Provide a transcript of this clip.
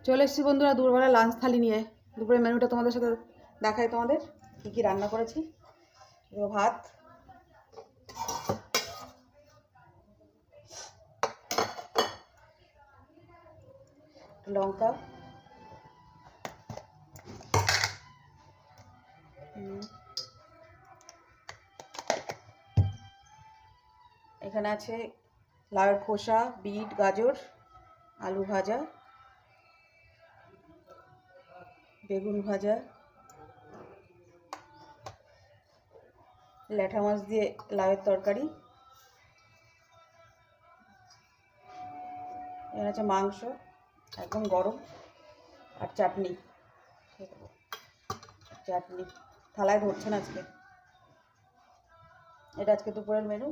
চলে এসেছি বন্ধুরা দুপুরবেলা লাঞ্চ থালি নিয়ে। দুপুরের মেনুটা তোমাদের সাথে দেখাই, তোমাদের কী কী রান্না করেছি। ভাত, লঙ্কা, এখানে আছে লাউয়ের খোসা, বিট, গাজর, আলু ভাজা, বেগুন ভাজা, ল্যাঠা মাছ দিয়ে লাউয়ের তরকারি, এখানে আছে মাংস একদম গরম, আর চাটনি। চাটনি থালায় ধরছে না আজকে। এটা আজকে দুপুরের মেনু।